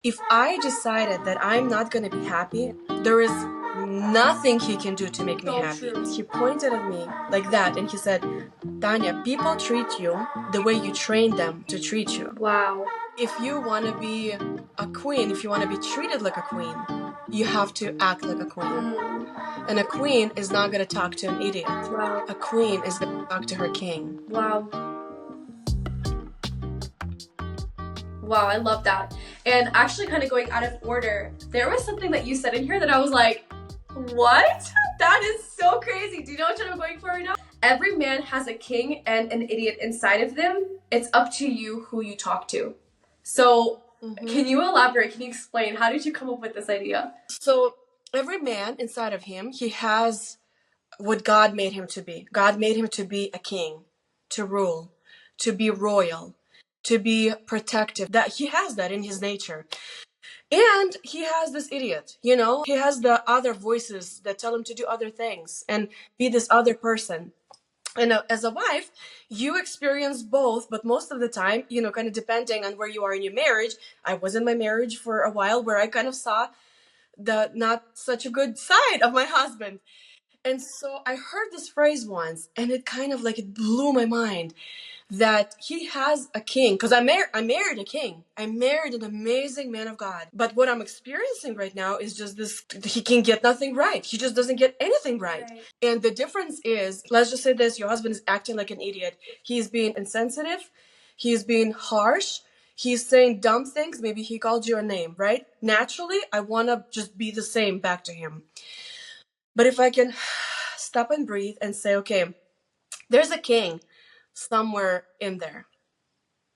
If I decided that I'm not gonna be happy, there is nothing he can do to make me So happy. true. He pointed at me like that and he said, Tanya, people treat you the way you train them to treat you. Wow. If you wanna be a queen, if you wanna be treated like a queen, you have to act like a queen. And a queen is not gonna talk to an idiot. Wow. A queen is gonna talk to her king. Wow. Wow, I love that. And actually, kind of going out of order, there was something that you said in here that I was like, what? That is so crazy. Do you know what I'm going for right now? Every man has a king and an idiot inside of them. It's up to you who you talk to. So, can you elaborate? Can you explain? How did you come up with this idea? So, every man inside of him, he has what God made him to be. God made him to be a king, to rule, to be royal, to be protective. That he has that in his nature. And he has this idiot, he has the other voices that tell him to do other things and be this other person. And as a wife, you experience both, but most of the time, kind of depending on where you are in your marriage. I was in my marriage for a while where I kind of saw the not such a good side of my husband. And so I heard this phrase once, and it kind of like it blew my mind that he has a king. Because I married a king. I married an amazing man of God. But what I'm experiencing right now is just this: he can get nothing right. He just doesn't get anything right. And the difference is, let's just say this: your husband is acting like an idiot. He's being insensitive. He's being harsh. He's saying dumb things. Maybe he called you a name, right? Naturally, I want to just be the same back to him. But if I can stop and breathe and say, okay, there's a king somewhere in there,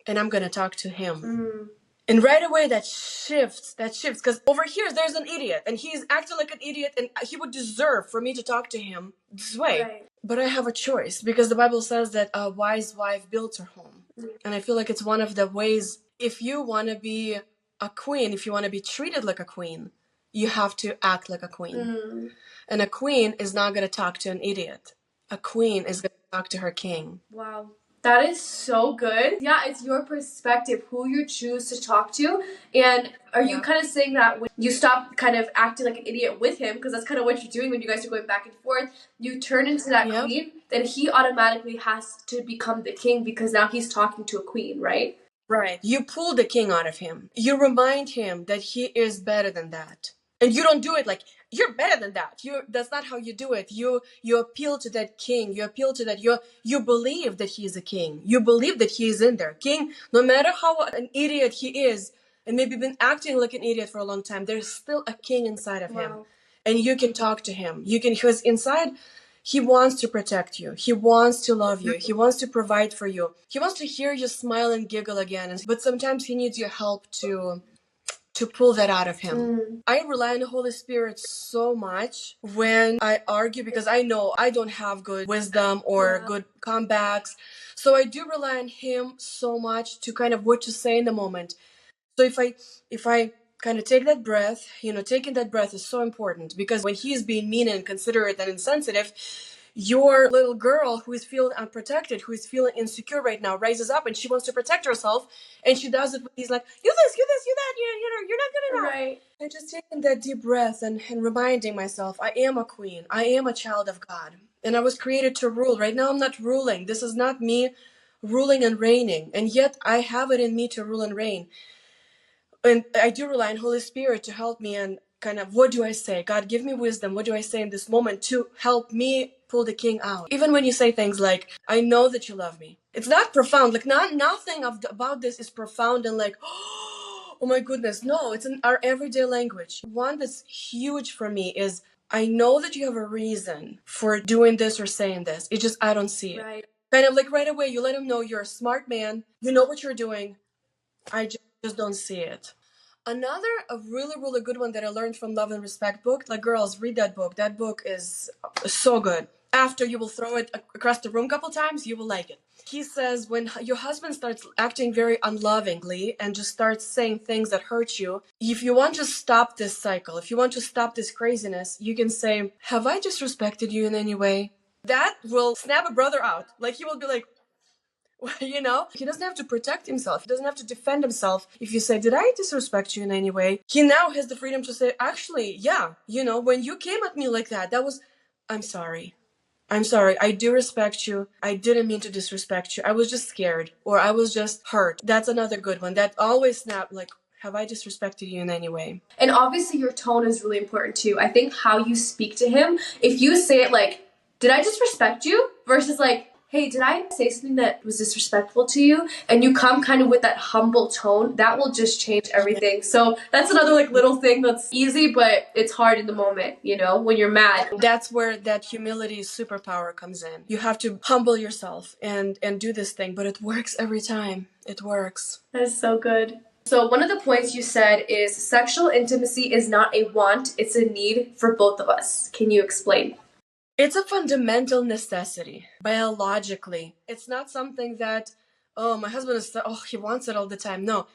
and I'm going to talk to him. And right away that shifts, because over here there's an idiot, and he's acting like an idiot, and he would deserve for me to talk to him this way. Right. But I have a choice, because the Bible says that a wise wife builds her home. And I feel like it's one of the ways, if you want to be a queen, if you want to be treated like a queen, you have to act like a queen. And a queen is not going to talk to an idiot. A queen is going to talk to her king. Wow. That is so good. Yeah, it's your perspective, who you choose to talk to. And are you kind of saying that when you stop kind of acting like an idiot with him, because that's kind of what you're doing when you guys are going back and forth, you turn into that queen, then he automatically has to become the king because now he's talking to a queen, right? Right. You pull the king out of him. You remind him that he is better than that. And you don't do it like, you're better than that. That's not how you do it. You appeal to that king. You appeal to that. You believe that he is a king. You believe that he is in there. King, no matter how an idiot he is, and maybe been acting like an idiot for a long time, there's still a king inside of him. And you can talk to him. Because inside, he wants to protect you. He wants to love you. He wants to provide for you. He wants to hear you smile and giggle again. But sometimes he needs your help to pull that out of him. I rely on the Holy Spirit so much when I argue, because I know I don't have good wisdom or good comebacks. So I do rely on him so much to kind of what to say in the moment. So if I kind of take that breath, taking that breath is so important, because when he is being mean and inconsiderate and insensitive, your little girl who is feeling unprotected, who is feeling insecure right now, rises up and she wants to protect herself, and she does it. He's like, you this, you that, you're not good enough. Right. And just taking that deep breath and reminding myself, I am a queen. I am a child of God. And I was created to rule. Right now I'm not ruling. This is not me ruling and reigning. And yet I have it in me to rule and reign. And I do rely on Holy Spirit to help me, and kind of, what do I say? God, give me wisdom. What do I say in this moment to help me pull the king out? Even when you say things like, I know that you love me. It's not profound. Like, nothing about this is profound and like, oh my goodness. No, it's in our everyday language. One that's huge for me is, I know that you have a reason for doing this or saying this. It's just, I don't see it. Right. Kind of like right away, you let him know you're a smart man. You know what you're doing. I just don't see it. Another a really, really good one that I learned from Love and Respect book, like, girls, read that book. That book is so good. After you will throw it across the room a couple times, you will like it. He says, when your husband starts acting very unlovingly and just starts saying things that hurt you, if you want to stop this cycle, if you want to stop this craziness, you can say, have I disrespected you in any way? That will snap a brother out. Like, he will be like, He doesn't have to protect himself. He doesn't have to defend himself. If you say, did I disrespect you in any way? He now has the freedom to say, actually, yeah, when you came at me like that, I'm sorry. I'm sorry. I do respect you. I didn't mean to disrespect you. I was just scared or I was just hurt. That's another good one. That always snap, like, have I disrespected you in any way? And obviously your tone is really important too. I think how you speak to him, if you say it like, did I disrespect you? Versus like, hey, did I say something that was disrespectful to you? And you come kind of with that humble tone, that will just change everything. So that's another like little thing that's easy, but it's hard in the moment, when you're mad. That's where that humility superpower comes in. You have to humble yourself and do this thing, but it works every time. It works. That is so good. So one of the points you said is sexual intimacy is not a want, it's a need for both of us. Can you explain? It's a fundamental necessity, biologically. It's not something that, oh, my husband he wants it all the time. No,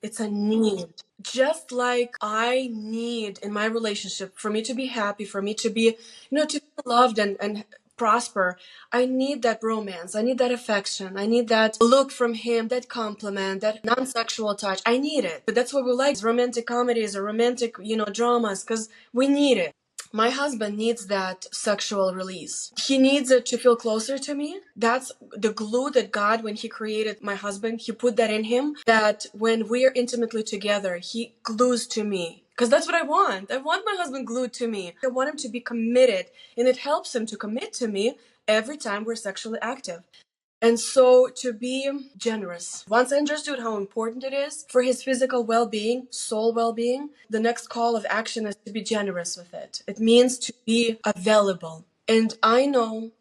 it's a need. Just like I need in my relationship for me to be happy, for me to be, to feel loved and prosper, I need that romance. I need that affection. I need that look from him, that compliment, that non-sexual touch. I need it. But that's what we like, romantic comedies or romantic, dramas, because we need it. My husband needs that sexual release. He needs it to feel closer to me. That's the glue that God, when he created my husband, he put that in him, that when we are intimately together, he glues to me. Because that's what I want. I want my husband glued to me. I want him to be committed, and it helps him to commit to me every time we're sexually active. And so to be generous. Once I understood how important it is for his physical well-being, soul well-being, the next call of action is to be generous with it. It means to be available. And I know,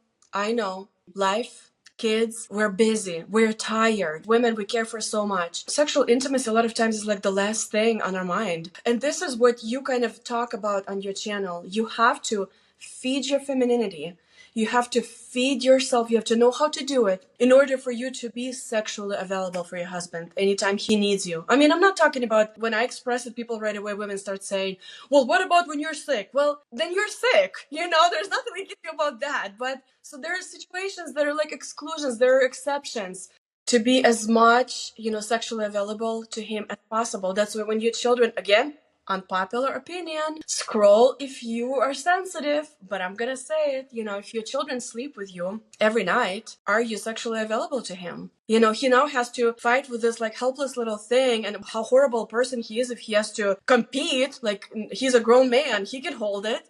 life, kids, we're busy, we're tired. Women, we care for so much. Sexual intimacy a lot of times is like the last thing on our mind. And this is what you kind of talk about on your channel. You have to feed your femininity. You have to feed yourself. You have to know how to do it in order for you to be sexually available for your husband anytime he needs you. I mean, I'm not talking about when I express it, people right away, women start saying, well, what about when you're sick? Well, then you're sick. There's nothing we can do about that. But so there are situations that are like exclusions. There are exceptions. To be as much, sexually available to him as possible. That's why when your children, again, unpopular opinion, scroll if you are sensitive, but I'm gonna say it, if your children sleep with you every night, are you sexually available to him? He now has to fight with this like helpless little thing, and how horrible a person he is if he has to compete. Like, he's a grown man, he can hold it.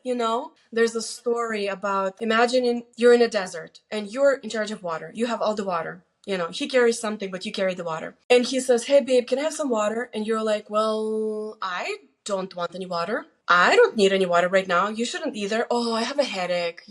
There's a story about, imagine you're in a desert and you're in charge of water. You have all the water. He carries something, but you carry the water. And he says, hey babe, can I have some water? And you're like, well, I don't want any water. I don't need any water right now. You shouldn't either. Oh, I have a headache,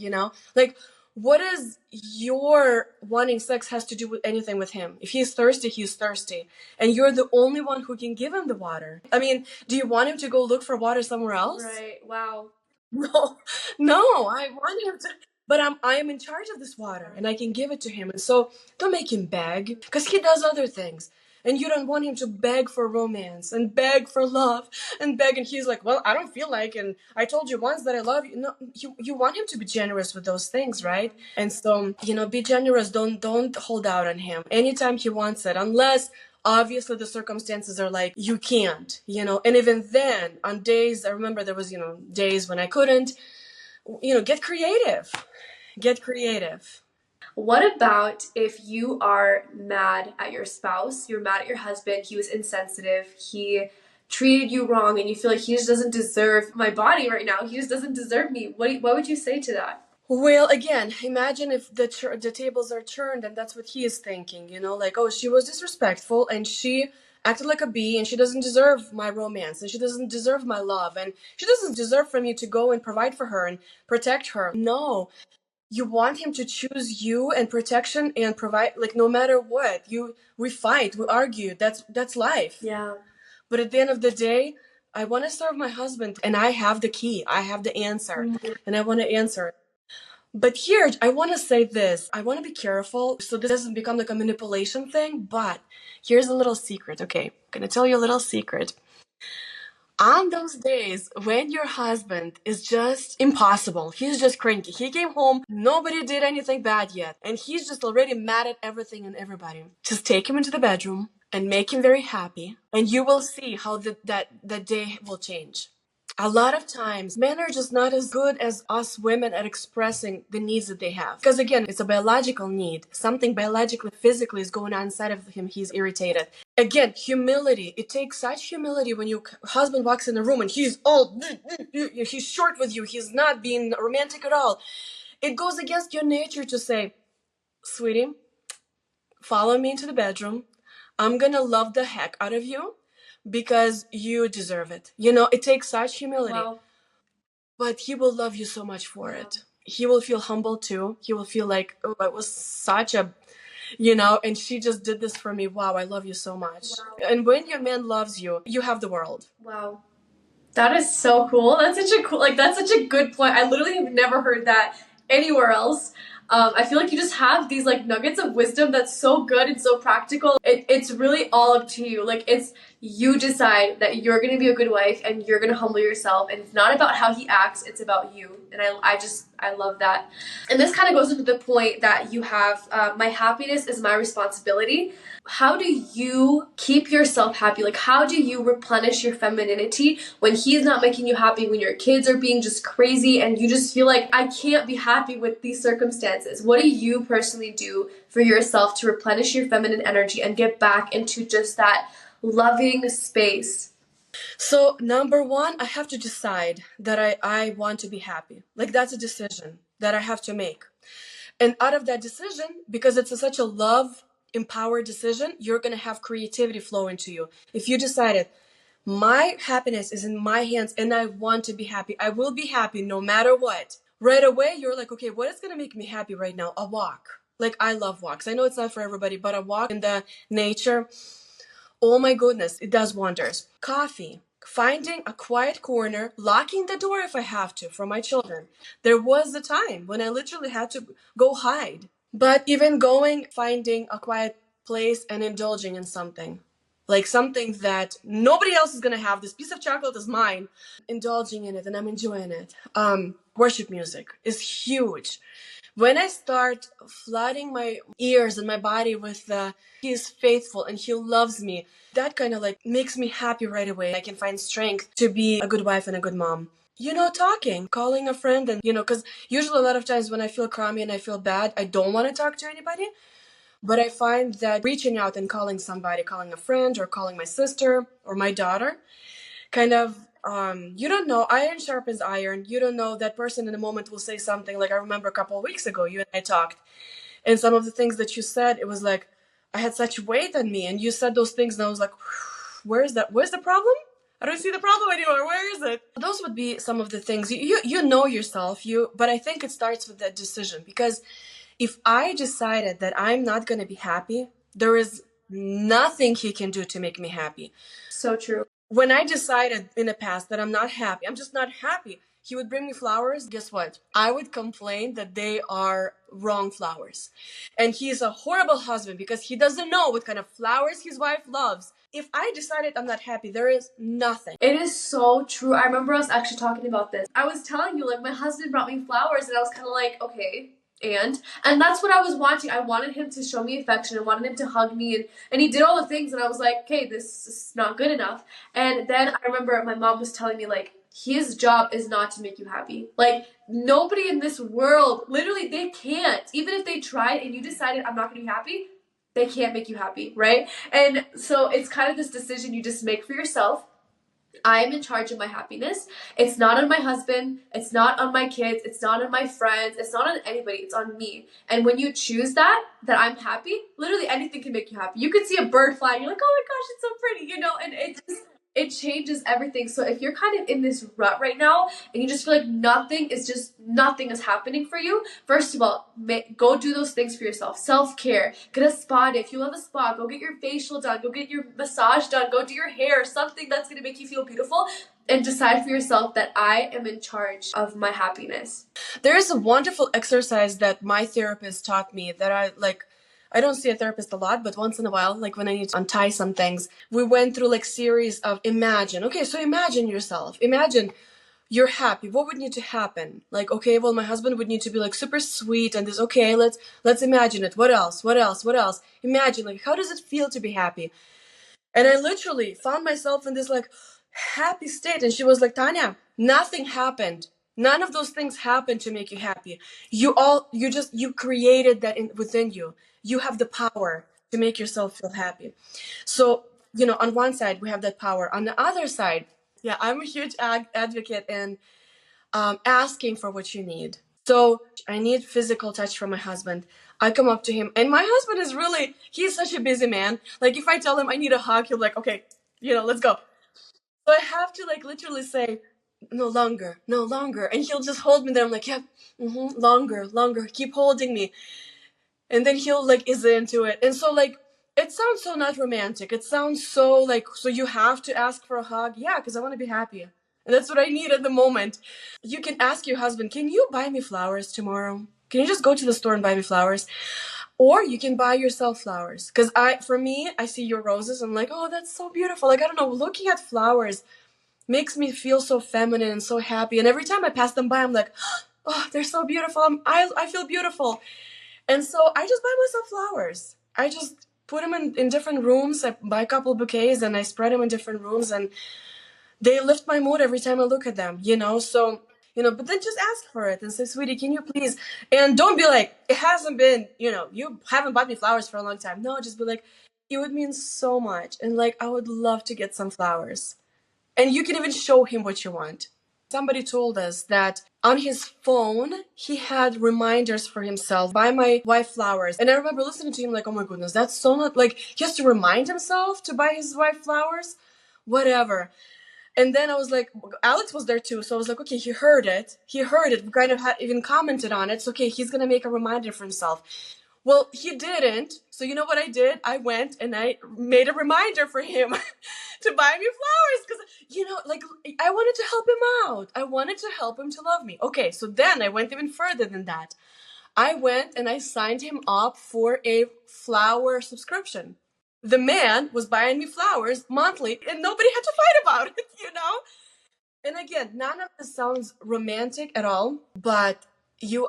Like, what is your wanting sex has to do with anything with him? If he's thirsty, he's thirsty. And you're the only one who can give him the water. I mean, do you want him to go look for water somewhere else? Right. Wow. No, I want him to... But I am in charge of this water, and I can give it to him. And so don't make him beg, because he does other things. And you don't want him to beg for romance and beg for love and beg. And he's like, well, I don't feel like, and I told you once that I love you. No, you want him to be generous with those things, right? And so, be generous. Don't hold out on him anytime he wants it, unless obviously the circumstances are like, you can't, and even then on days, I remember there was, days when I couldn't, get creative. What about if you are mad at your spouse, you're mad at your husband, he was insensitive, he treated you wrong, and you feel like he just doesn't deserve my body right now, he just doesn't deserve me? What would you say to that? Well, again, imagine if the tables are turned and that's what he is thinking, like, oh, she was disrespectful and she acted like a bee and she doesn't deserve my romance and she doesn't deserve my love and she doesn't deserve for me to go and provide for her and protect her. No. You want him to choose you and protection and provide, like, no matter what. We fight, we argue. That's life. Yeah. But at the end of the day, I want to serve my husband, and I have the key. I have the answer, and I want to answer it. But here, I want to say this. I want to be careful so this doesn't become like a manipulation thing, but here's a little secret, okay? I'm going to tell you a little secret. On those days when your husband is just impossible, he's just cranky. He came home, nobody did anything bad yet, and he's just already mad at everything and everybody. Just take him into the bedroom and make him very happy, and you will see how that day will change. A lot of times, men are just not as good as us women at expressing the needs that they have. Because again, it's a biological need. Something biologically, physically is going on inside of him. He's irritated. Again, humility. It takes such humility when your husband walks in the room and he's all, he's short with you. He's not being romantic at all. It goes against your nature to say, sweetie, follow me into the bedroom. I'm gonna love the heck out of you because you deserve it. It takes such humility. Wow. But he will love you so much for it. He will feel humble too. He will feel like, oh, it was such a, and she just did this for me. Wow, I love you so much. Wow. And when your man loves you, you have the world. Wow. That is so cool. That's such a good point. I literally have never heard that anywhere else. I feel like you just have these like nuggets of wisdom that's so good and so practical. It's really all up to you. Like it's you decide that you're gonna be a good wife and you're gonna humble yourself, and it's not about how he acts, it's about you. And I love that. And this kind of goes into the point that you have, my happiness is my responsibility. How do you keep yourself happy? Like, how do you replenish your femininity when he's not making you happy, when your kids are being just crazy and you just feel like, I can't be happy with these circumstances? What do you personally do for yourself to replenish your feminine energy and get back into just that loving space? So, number one, I have to decide that I want to be happy. Like, that's a decision that I have to make. And out of that decision, because it's such a love empowered decision, you're going to have creativity flow into you. If you decided, my happiness is in my hands and I want to be happy, I will be happy no matter what. Right away, you're like, okay, what is going to make me happy right now? A walk. Like, I love walks. I know it's not for everybody, but a walk in the nature, oh my goodness, it does wonders. Coffee. Finding a quiet corner, locking the door if I have to from my children. There was a time when I literally had to go hide. But even going, finding a quiet place and indulging in something. Like something that nobody else is going to have. This piece of chocolate is mine. Indulging in it and I'm enjoying it. Worship music is huge. When I start flooding my ears and my body with he is faithful and he loves me, that kind of like makes me happy right away. I can find strength to be a good wife and a good mom. Talking, calling a friend, and because usually a lot of times when I feel crummy and I feel bad, I don't want to talk to anybody. But I find that reaching out and calling somebody, calling a friend or calling my sister or my daughter, kind of, you don't know, iron sharpens iron. You don't know, that person in a moment will say something. Like I remember a couple of weeks ago, you and I talked, and some of the things that you said, it was like, I had such weight on me, and you said those things, and I was like, where's the problem? I don't see the problem anymore. Where is it? Those would be some of the things. You know yourself, but I think it starts with that decision, because if I decided that I'm not going to be happy, there is nothing he can do to make me happy. So true. When I decided in the past that I'm not happy, I'm just not happy, he would bring me flowers. Guess what? I would complain that they are wrong flowers. And he's a horrible husband because he doesn't know what kind of flowers his wife loves. If I decided I'm not happy, there is nothing. It is so true. I remember us actually talking about this. I was telling you, like, my husband brought me flowers and I was kind of like, okay. And that's what I was wanting. I wanted him to show me affection. I wanted him to hug me, and he did all the things, and I was like, okay, this is not good enough. And then I remember my mom was telling me, like, his job is not to make you happy. Like, nobody in this world, literally, they can't. Even if they tried and you decided I'm not going to be happy, they can't make you happy, right? And so it's kind of this decision you just make for yourself. I am in charge of my happiness. It's not on my husband. It's not on my kids. It's not on my friends. It's not on anybody. It's on me. And when you choose that I'm happy, literally anything can make you happy. You can see a bird flying. You're like, oh my gosh, it's so pretty, and it changes everything. So if you're kind of in this rut right now and you just feel like nothing is happening for you, first of all, go do those things for yourself. Self-care, get a spa day. If you love a spa, go get your facial done, go get your massage done, go do your hair, something that's going to make you feel beautiful, and decide for yourself that I am in charge of my happiness. There is a wonderful exercise that my therapist taught me that I I don't see a therapist a lot, but once in a while, like when I need to untie some things, we went through like series of imagine. Okay, so imagine yourself. Imagine you're happy. What would need to happen? Like, okay, well, my husband would need to be like super sweet and this, okay, let's imagine it. What else? What else? What else? Imagine, like, how does it feel to be happy? And I literally found myself in this like happy state. And she was like, Tanya, nothing happened. None of those things happened to make you happy. You created that within you. You have the power to make yourself feel happy. So, on one side, we have that power. On the other side, yeah, I'm a huge advocate in asking for what you need. So I need physical touch from my husband. I come up to him, and my husband he's such a busy man. Like, if I tell him I need a hug, he'll be like, okay, let's go. So I have to like literally say, no longer, no longer. And he'll just hold me there. I'm like, yeah, longer, longer. Keep holding me. And then he'll like ease into it. And so like, it sounds so not romantic. It sounds so like, so you have to ask for a hug? Yeah, because I want to be happy. And that's what I need at the moment. You can ask your husband, can you buy me flowers tomorrow? Can you just go to the store and buy me flowers? Or you can buy yourself flowers. Because for me, I see your roses. I'm like, oh, that's so beautiful. Like, I don't know, looking at flowers makes me feel so feminine and so happy. And every time I pass them by, I'm like, oh, they're so beautiful. I feel beautiful. And so I just buy myself flowers. I just put them in different rooms. I buy a couple bouquets and I spread them in different rooms. And they lift my mood every time I look at them, So, but then just ask for it and say, sweetie, can you please? And don't be like, it hasn't been, you haven't bought me flowers for a long time. No, just be like, it would mean so much. And like, I would love to get some flowers. And you can even show him what you want. Somebody told us that on his phone, he had reminders for himself, buy my wife flowers. And I remember listening to him like, oh my goodness, that's so not like, he has to remind himself to buy his wife flowers, whatever. And then I was like, Alex was there too. So I was like, okay, he heard it. We kind of had even commented on it. So, okay, he's going to make a reminder for himself. Well, he didn't. So you know what I did? I went and I made a reminder for him to buy me flowers. Because, like I wanted to help him out. I wanted to help him to love me. Okay, so then I went even further than that. I went and I signed him up for a flower subscription. The man was buying me flowers monthly and nobody had to fight about it, And again, none of this sounds romantic at all, but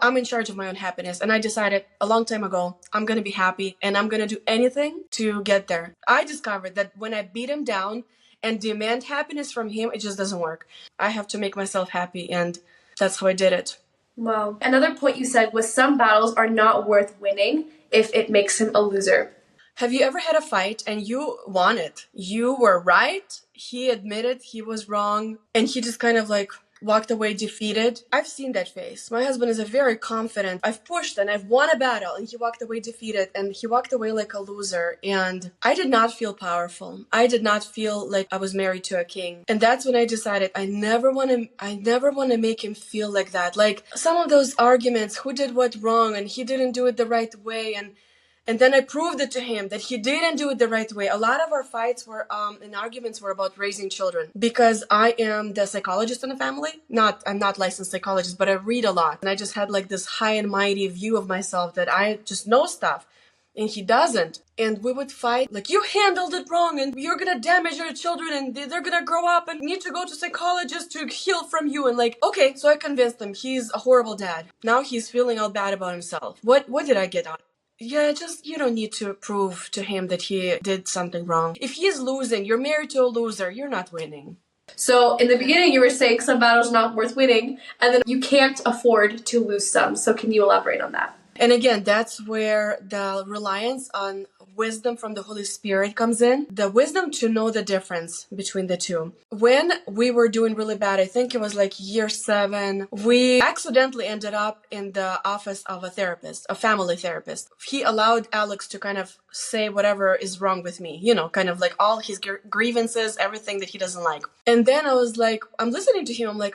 I'm in charge of my own happiness. And I decided a long time ago, I'm going to be happy and I'm going to do anything to get there. I discovered that when I beat him down and demand happiness from him, it just doesn't work. I have to make myself happy, and that's how I did it. Wow. Another point you said was some battles are not worth winning if it makes him a loser. Have you ever had a fight and you won it? You were right, he admitted he was wrong, and he just kind of like walked away defeated? I've seen that face. My husband is a very confident, I've pushed and I've won a battle, and he walked away defeated and he walked away like a loser. And I did not feel powerful. I did not feel like I was married to a king. And that's when I decided I never want to make him feel like that. Like some of those arguments, who did what wrong and he didn't do it the right way, and then I proved it to him that he didn't do it the right way. A lot of our fights were and arguments were about raising children. Because I am the psychologist in the family. I'm not licensed psychologist, but I read a lot. And I just had like this high and mighty view of myself that I just know stuff. And he doesn't. And we would fight like, you handled it wrong and you're gonna damage your children and they're gonna grow up and need to go to psychologists to heal from you. And like, okay, so I convinced him he's a horrible dad. Now he's feeling all bad about himself. What did I get on? Yeah, just you don't need to prove to him that he did something wrong. If he's losing, you're married to a loser, you're not winning. So in the beginning you were saying some battles not worth winning, and then you can't afford to lose some. So can you elaborate on that? And again, that's where the reliance on wisdom from the Holy Spirit comes in. The wisdom to know the difference between the two. When we were doing really bad, I think it was like year 7, we accidentally ended up in the office of a therapist, a family therapist. He allowed Alex to kind of say whatever is wrong with me, kind of like all his grievances, everything that he doesn't like. And then I was like, I'm listening to him, I'm like,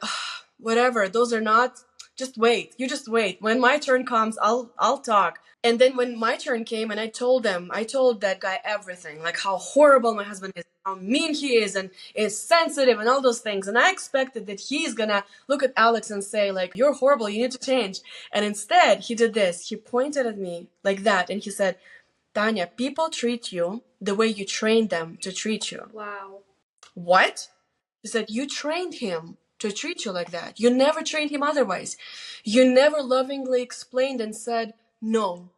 whatever, those are not, just wait. You just wait. When my turn comes, I'll talk. And then when my turn came and I told that guy everything, like how horrible my husband is, how mean he is and is sensitive and all those things. And I expected that he's gonna look at Alex and say like, you're horrible, you need to change. And instead he did this. He pointed at me like that and he said, Tanya, people treat you the way you train them to treat you. Wow. What? She said, you trained him to treat you like that. You never trained him otherwise. You never lovingly explained and said, no,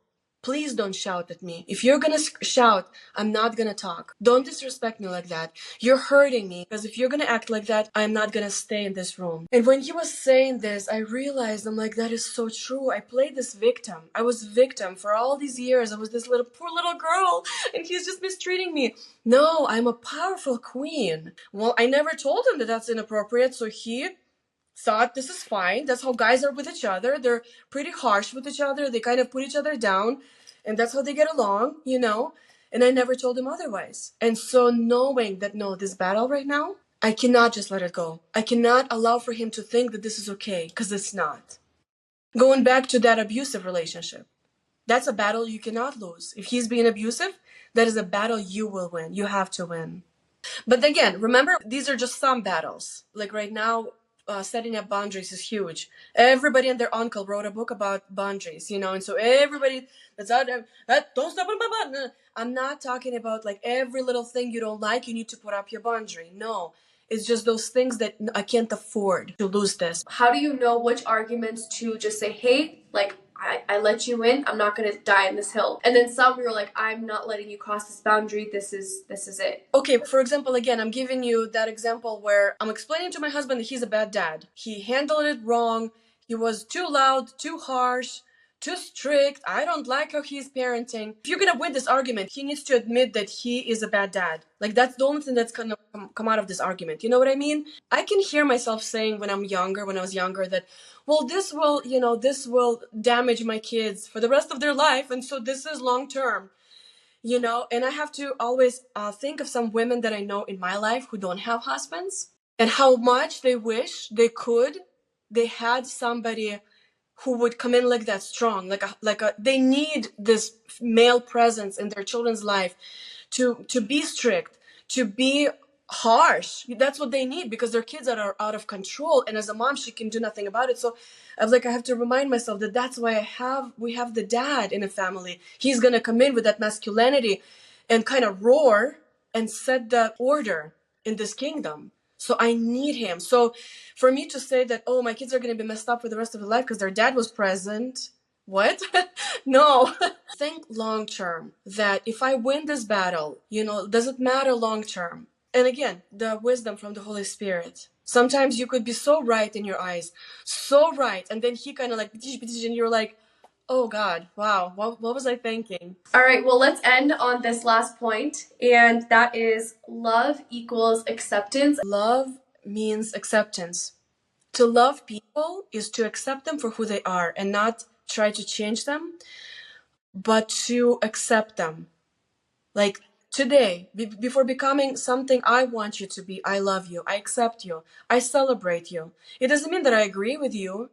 please don't shout at me. If you're gonna shout, I'm not gonna talk. Don't disrespect me like that. You're hurting me, because if you're gonna act like that, I'm not gonna stay in this room. And when he was saying this, I realized, I'm like, that is so true. I played this victim. I was victim for all these years. I was this poor little girl, and he's just mistreating me. No, I'm a powerful queen. Well, I never told him that that's inappropriate, so he thought this is fine. That's how guys are with each other. They're pretty harsh with each other. They kind of put each other down, and that's how they get along, you know? And I never told him otherwise. And so knowing that, no, this battle right now, I cannot just let it go. I cannot allow for him to think that this is okay, because it's not. Going back to that abusive relationship, that's a battle you cannot lose. If he's being abusive, that is a battle you will win. You have to win. But again, remember, these are just some battles. Like right now, setting up boundaries is huge. Everybody and their uncle wrote a book about boundaries, you know, and so everybody that's out there, don't step on my butt. I'm not talking about like every little thing you don't like, you need to put up your boundary. No, it's just those things that I can't afford to lose this. How do you know which arguments to just say, hey, like, I let you in, I'm not gonna die in this hill. And then some you're like, I'm not letting you cross this boundary, this is it. Okay, for example, again, I'm giving you that example where I'm explaining to my husband that he's a bad dad. He handled it wrong. He was too loud, too harsh, too strict. I don't like how he's parenting. If you're gonna win this argument, he needs to admit that he is a bad dad. Like, that's the only thing that's gonna come out of this argument. You know what I mean? I can hear myself saying when I was younger, that, well, this will damage my kids for the rest of their life, and so this is long term. You know, and I have to always think of some women that I know in my life who don't have husbands, and how much they wish they had somebody who would come in like that, strong, they need this male presence in their children's life to be strict, to be harsh. That's what they need, because their kids are out of control, and as a mom, she can do nothing about it. So I have to remind myself that that's why we have the dad in a family. He's gonna come in with that masculinity and kind of roar and set the order in this kingdom. So I need him. So for me to say that, oh, my kids are gonna be messed up for the rest of their life because their dad was present, what? No. Think long term, that if I win this battle, does it matter long term? And again, the wisdom from the Holy Spirit. Sometimes you could be so right in your eyes, so right, and then he kind of like, and you're like, oh God, wow, what was I thinking? All right, well, let's end on this last point, and that is love equals acceptance. Love means acceptance. To love people is to accept them for who they are and not try to change them, but to accept them. Like today, before becoming something I want you to be, I love you, I accept you, I celebrate you. It doesn't mean that I agree with you,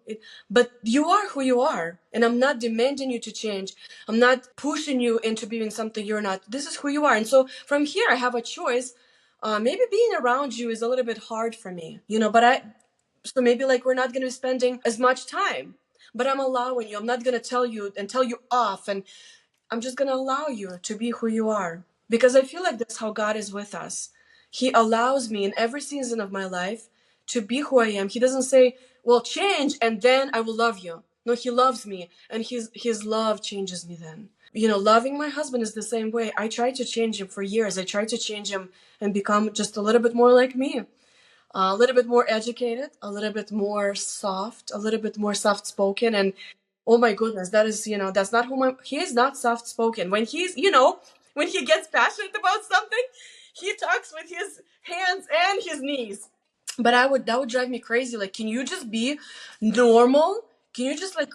but you are who you are, and I'm not demanding you to change. I'm not pushing you into being something you're not. This is who you are. And so from here, I have a choice. Maybe being around you is a little bit hard for me, so maybe like we're not going to be spending as much time, but I'm allowing you. I'm not going to tell you off, and I'm just going to allow you to be who you are, because I feel like that's how God is with us. He allows me in every season of my life to be who I am. He doesn't say, well, change and then I will love you. No, he loves me, and his love changes me then. Loving my husband is the same way. I tried to change him for years. I tried to change him and become just a little bit more like me. A little bit more educated, a little bit more soft, a little bit more soft-spoken. And oh my goodness, that's not he is not soft-spoken. When when he gets passionate about something, he talks with his hands and his knees. But that would drive me crazy. Like, can you just be normal? Can you just like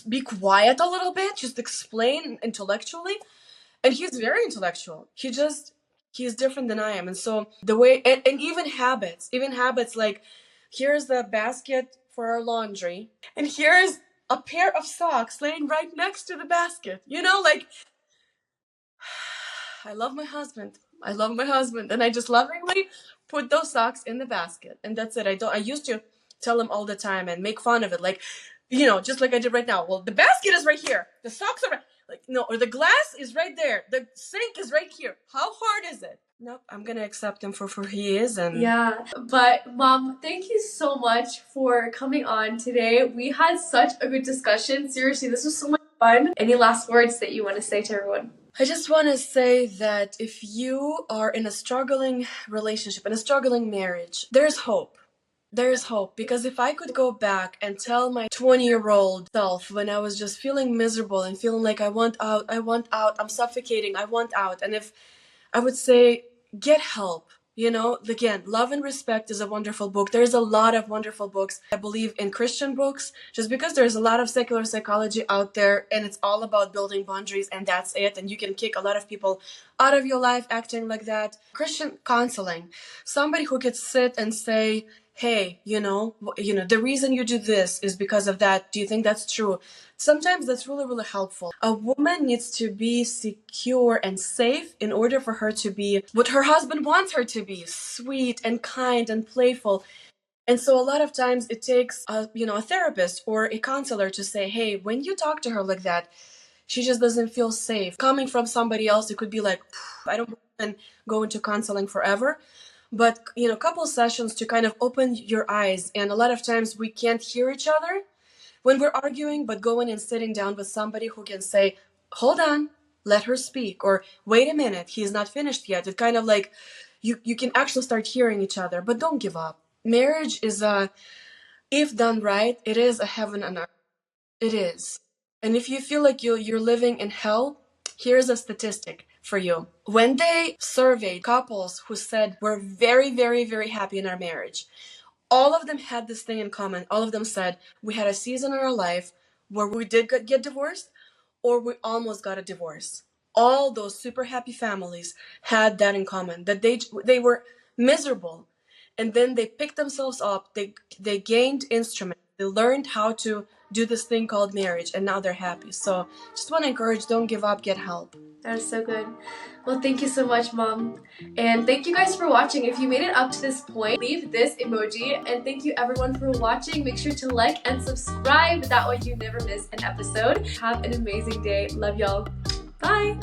be quiet a little bit? Just explain intellectually. And he's very intellectual. He's different than I am. And so the way, and even habits, like, here's the basket for our laundry, and here's a pair of socks laying right next to the basket. I love my husband. And I just lovingly put those socks in the basket, and that's it. I used to tell him all the time and make fun of it. Like, just like I did right now. Well, the basket is right here. The socks are right. Like, no, or the glass is right there. The sink is right here. How hard is it? Nope, I'm gonna accept him for who he is. And yeah, but Mom, thank you so much for coming on today. We had such a good discussion. Seriously, this was so much fun. Any last words that you want to say to everyone? I just want to say that if you are in a struggling relationship, in a struggling marriage, there's hope. There's hope, because if I could go back and tell my 20-year-old self when I was just feeling miserable and feeling like I want out, I'm suffocating, I want out, and if I would say, get help. You know, again, Love and Respect is a wonderful book. There's a lot of wonderful books. I believe in Christian books, just because there's a lot of secular psychology out there and it's all about building boundaries and that's it. And you can kick a lot of people out of your life acting like that. Christian counseling, somebody who could sit and say, hey, the reason you do this is because of that. Do you think that's true? Sometimes that's really, really helpful. A woman needs to be secure and safe in order for her to be what her husband wants her to be, sweet and kind and playful. And so a lot of times it takes a therapist or a counselor to say, hey, when you talk to her like that, she just doesn't feel safe. Coming from somebody else, it could be like, I don't want to go into counseling forever. But, couple sessions to kind of open your eyes. And a lot of times we can't hear each other when we're arguing, but going and sitting down with somebody who can say, hold on, let her speak, or wait a minute, he's not finished yet. It's kind of like you can actually start hearing each other, but don't give up. Marriage is if done right, it is a heaven on earth. It is. And if you feel like you're living in hell, here's a statistic for you. When they surveyed couples who said we're very, very, very happy in our marriage, all of them had this thing in common. All of them said we had a season in our life where we did get divorced or we almost got a divorce. All those super happy families had that in common, that they were miserable. And then they picked themselves up. They gained instruments. They learned how to do this thing called marriage, and now they're happy. So just want to encourage, don't give up, get help. That is so good. Well, thank you so much, Mom. And thank you guys for watching. If you made it up to this point, leave this emoji. And thank you everyone for watching. Make sure to like and subscribe. That way you never miss an episode. Have an amazing day. Love y'all. Bye.